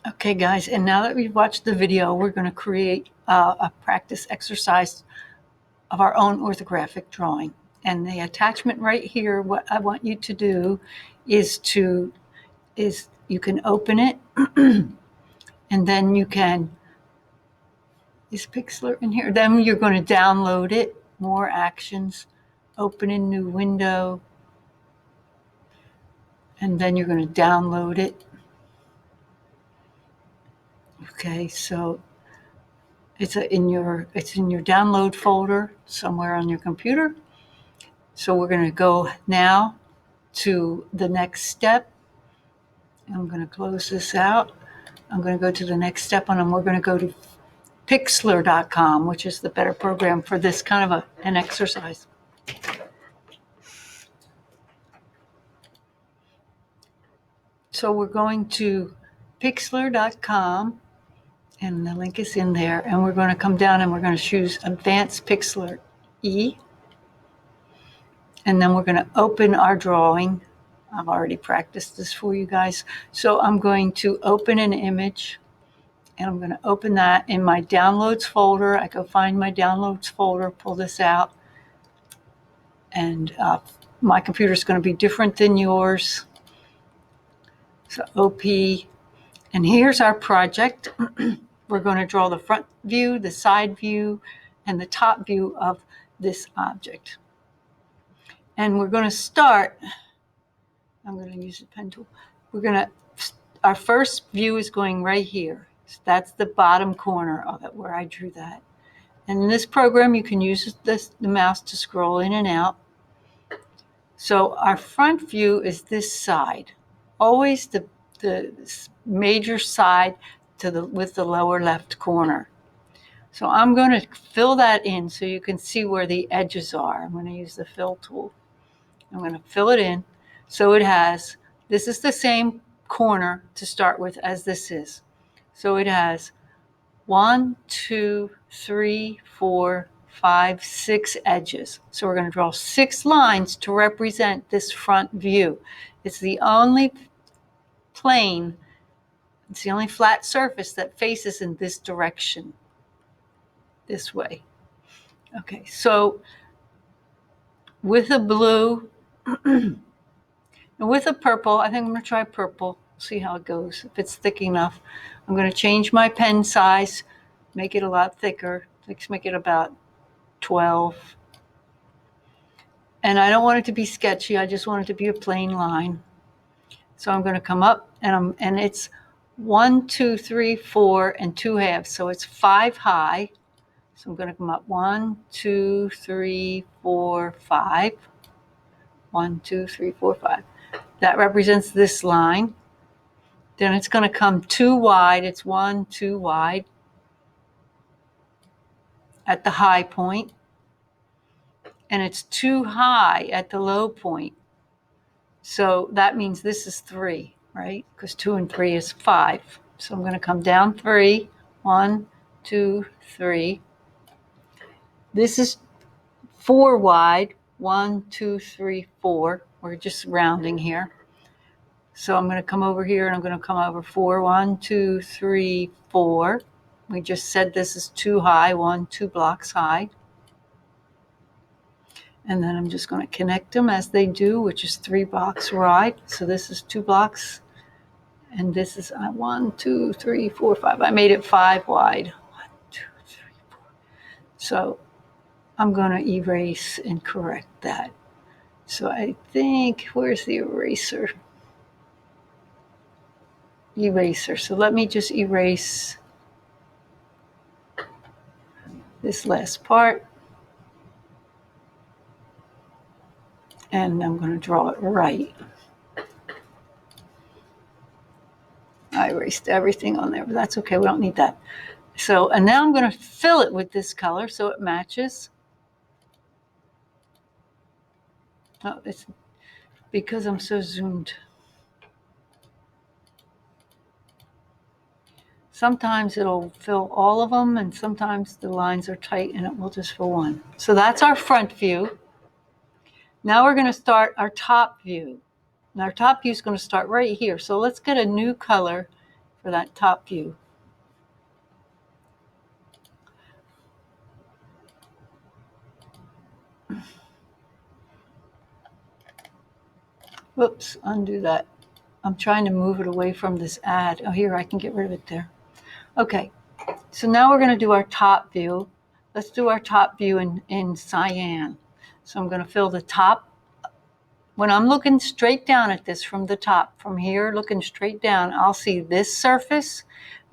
Okay, guys, and now that we've watched the video, we're going to create a practice exercise of our own orthographic drawing. And the attachment right here, what I want you to do is you can open it, and then you can, is Pixlr in here? Then you're going to download it, more actions, open a new window, and then you're going to download it. Okay, so it's in your download folder somewhere on your computer. So we're going to go now to the next step. I'm going to close this out. I'm going to go to the next step, and we're going to go to Pixlr.com, which is the better program for this kind of an exercise. So we're going to Pixlr.com, and the link is in there, and we're going to come down and we're going to choose Advanced Pixlr E, and then we're going to open our drawing. I've already practiced this for you guys. So I'm going to open an image, and I'm going to open that in my downloads folder. I go find my downloads folder, pull this out, and my computer is going to be different than yours. So OP, and here's our project. We're going to draw the front view, the side view, and the top view of this object. And we're going to start, I'm going to use the pen tool. Our first view is going right here. So that's the bottom corner of it where I drew that. And in this program, you can use the mouse to scroll in and out. So our front view is this side, always the major side with the lower left corner. So I'm going to fill that in so you can see where the edges are. I'm going to use the fill tool. I'm going to fill it in. So this is the same corner to start with as this is. So it has 1, 2, 3, 4, 5, 6 edges. So we're going to draw 6 lines to represent this front view. It's the only plane, it's the only flat surface that faces in this direction, this way. Okay, so with a blue and with a purple, I think I'm going to try purple, see how it goes. If it's thick enough, I'm going to change my pen size, make it a lot thicker. Let's make it about 12. And I don't want it to be sketchy. I just want it to be a plain line. So I'm going to come up, and it's 1, 2, 3, 4, and 2 halves. So it's 5 high. So I'm going to come up 1, 2, 3, 4, 5. 1, 2, 3, 4, 5. That represents this line. Then it's going to come 2 wide. It's 1, 2 wide at the high point. And it's 2 high at the low point. So that means this is 3, right? Because 2 and 3 is 5. So I'm going to come down 3. 1, 2, 3. This is 4 wide. 1, 2, 3, 4. We're just rounding here. So I'm going to come over here, and I'm going to come over 4. 1, 2, 3, 4. We just said this is 2 high, 2 blocks high. And then I'm just going to connect them as they do, which is 3 blocks wide. So this is 2 blocks. And this is 1, 2, 3, 4, 5. I made it 5 wide. 1, 2, 3, 4. So I'm going to erase and correct that. So I think, where's the eraser? Eraser. So let me just erase this last part. And I'm going to draw it right. I erased everything on there, but that's okay. We don't need that. So, and now I'm going to fill it with this color so it matches. Oh, it's because I'm so zoomed. Sometimes it'll fill all of them, and sometimes the lines are tight and it will just fill one. So that's our front view. Now we're going to start our top view. And our top view is going to start right here. So let's get a new color. for that top view. Whoops, undo that. I'm trying to move it away from this ad. Oh, here, I can get rid of it there. Okay, so now we're going to do our top view. Let's do our top view in cyan. So I'm going to fill the top. When I'm looking straight down at this from the top, from here looking straight down, I'll see this surface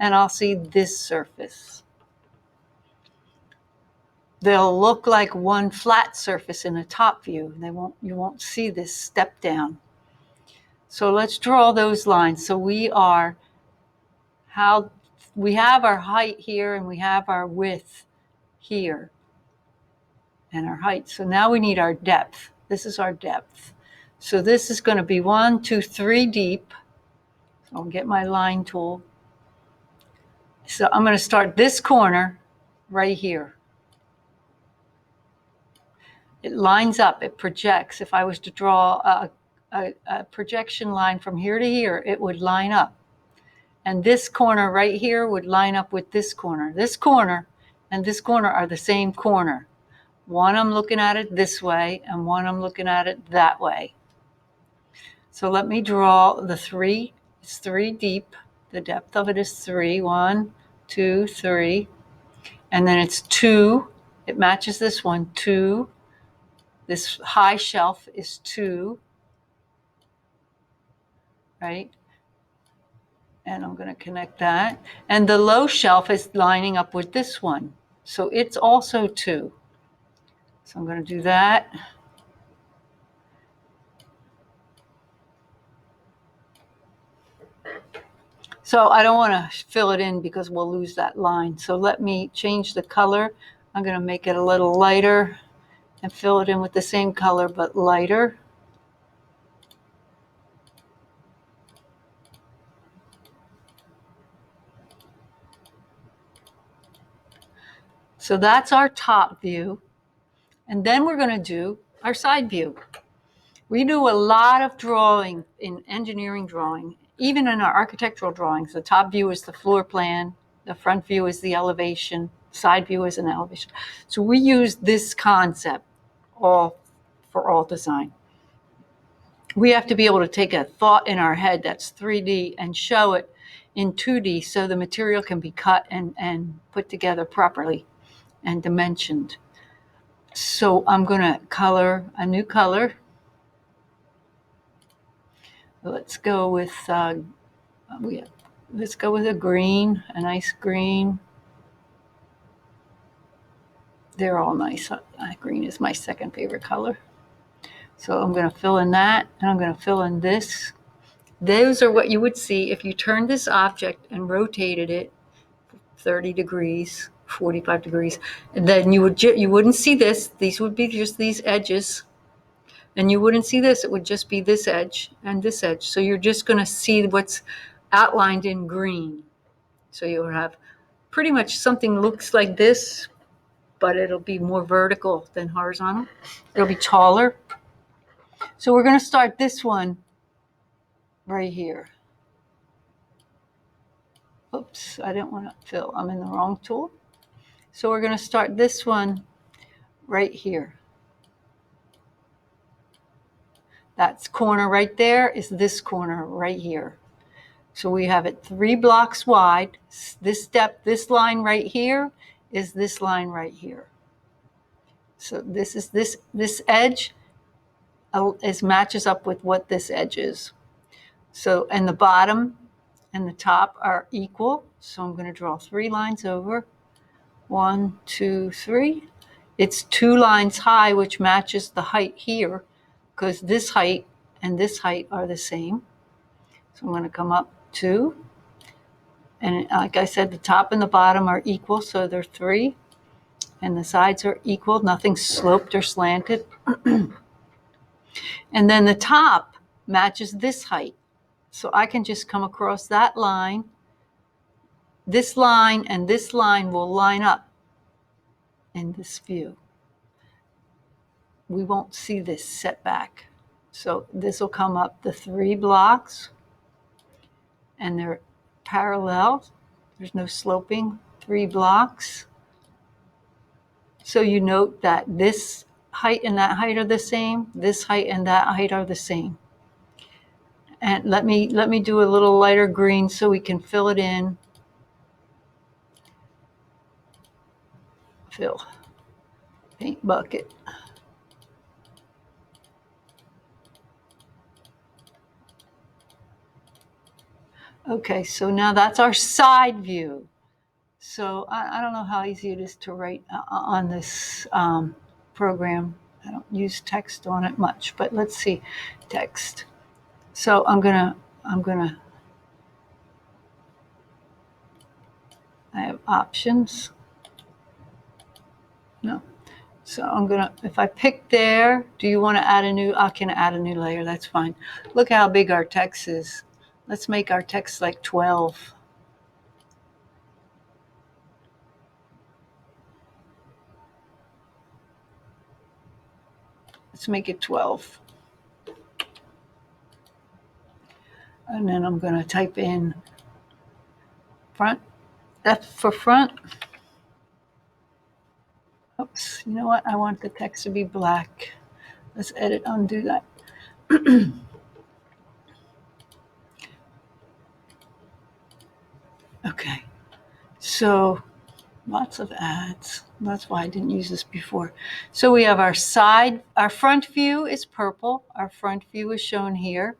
and I'll see this surface. They'll look like one flat surface in a top view. You won't see this step down. So let's draw those lines. So we have our height here and we have our width here and our height. So now we need our depth. This is our depth. So this is going to be 1, 2, 3 deep. So I'll get my line tool. So I'm going to start this corner right here. It lines up, it projects. If I was to draw a projection line from here to here, it would line up. And this corner right here would line up with this corner. This corner and this corner are the same corner. One I'm looking at it this way and one I'm looking at it that way. So let me draw the 3. It's 3 deep. The depth of it is 3. 1, 2, 3. And then it's 2. It matches this one, 2. This high shelf is 2, right? And I'm going to connect that. And the low shelf is lining up with this one. So it's also 2. So I'm going to do that. So I don't want to fill it in because we'll lose that line. So let me change the color. I'm going to make it a little lighter and fill it in with the same color but lighter. So that's our top view. And then we're going to do our side view. We do a lot of drawing in engineering drawing, even in our architectural drawings. The top view is the floor plan, the front view is the elevation, side view is an elevation. So we use this concept for all design. We have to be able to take a thought in our head that's 3D and show it in 2D so the material can be cut and put together properly and dimensioned. So I'm going to color a new color. Let's go with let's go with a green, a nice green. They're all nice. Green is my second favorite color. So I'm going to fill in that, and I'm going to fill in this. Those are what you would see if you turned this object and rotated it 30 degrees, 45 degrees. And then you wouldn't see this. These would be just these edges. And you wouldn't see this. It would just be this edge and this edge. So you're just going to see what's outlined in green. So you'll have pretty much something looks like this, but it'll be more vertical than horizontal. It'll be taller. So we're going to start this one right here. Oops, I didn't want to fill. I'm in the wrong tool. So we're going to start this one right here. That corner right there is this corner right here. So we have it 3 blocks wide. This line right here is this line right here. So this is this edge matches up with what this edge is. So, and the bottom and the top are equal. So I'm going to draw 3 lines over. 1, 2, 3. It's 2 lines high, which matches the height here, because this height and this height are the same. So I'm going to come up 2. And like I said, the top and the bottom are equal, so they're 3. And the sides are equal, nothing sloped or slanted. And then the top matches this height. So I can just come across that line. This line and this line will line up in this view. We won't see this setback. So this will come up the 3 blocks, and parallel. There's no sloping. 3 blocks. So you note that this height and that height are the same. This height and that height are the same. And let me do a little lighter green so we can fill it in. Fill. Paint bucket. Okay, so now that's our side view. So I don't know how easy it is to write on this program. I don't use text on it much, but let's see, text. So I'm gonna, I have options. No. So I'm gonna, if I pick there, do you want to add a new, I can add a new layer, that's fine. Look how big our text is. Let's make our text like 12. Let's make it 12. And then I'm gonna type in front, F for front. Oops, you know what? I want the text to be black. Let's edit, undo that. Okay, so lots of ads. That's why I didn't use this before. So we have our side, our front view is purple. Our front view is shown here.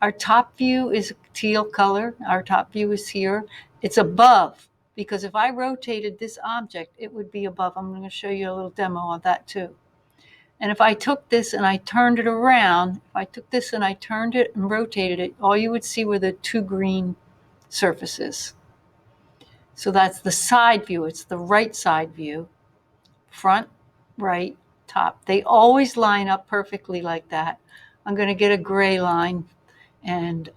Our top view is teal color. Our top view is here. It's above, because if I rotated this object, it would be above. I'm going to show you a little demo of that too. And if I took this and I turned it around, if I took this and I turned it and rotated it, all you would see were the 2 green surfaces. So that's the side view. It's the right side view. Front, right, top. They always line up perfectly like that. I'm going to get a gray line and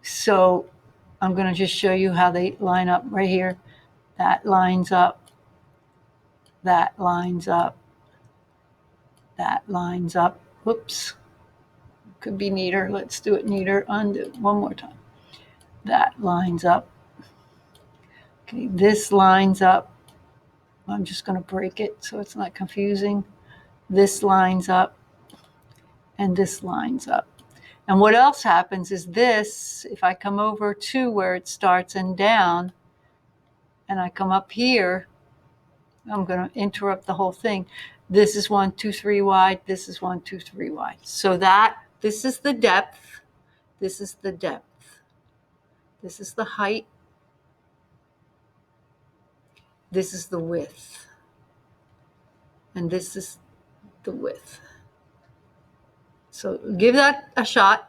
so I'm going to just show you how they line up right here. That lines up. That lines up. That lines up. Whoops. Could be neater. Let's do it neater. Undo one more time. That lines up. Okay, this lines up. I'm just going to break it so it's not confusing. This lines up, and this lines up. And what else happens is this, if I come over to where it starts and down, and I come up here, I'm going to interrupt the whole thing. This is 1, 2, 3 wide. This is 1, 2, 3 wide. So this is the depth. This is the depth. This is the height. This is the width. And this is the width. So give that a shot.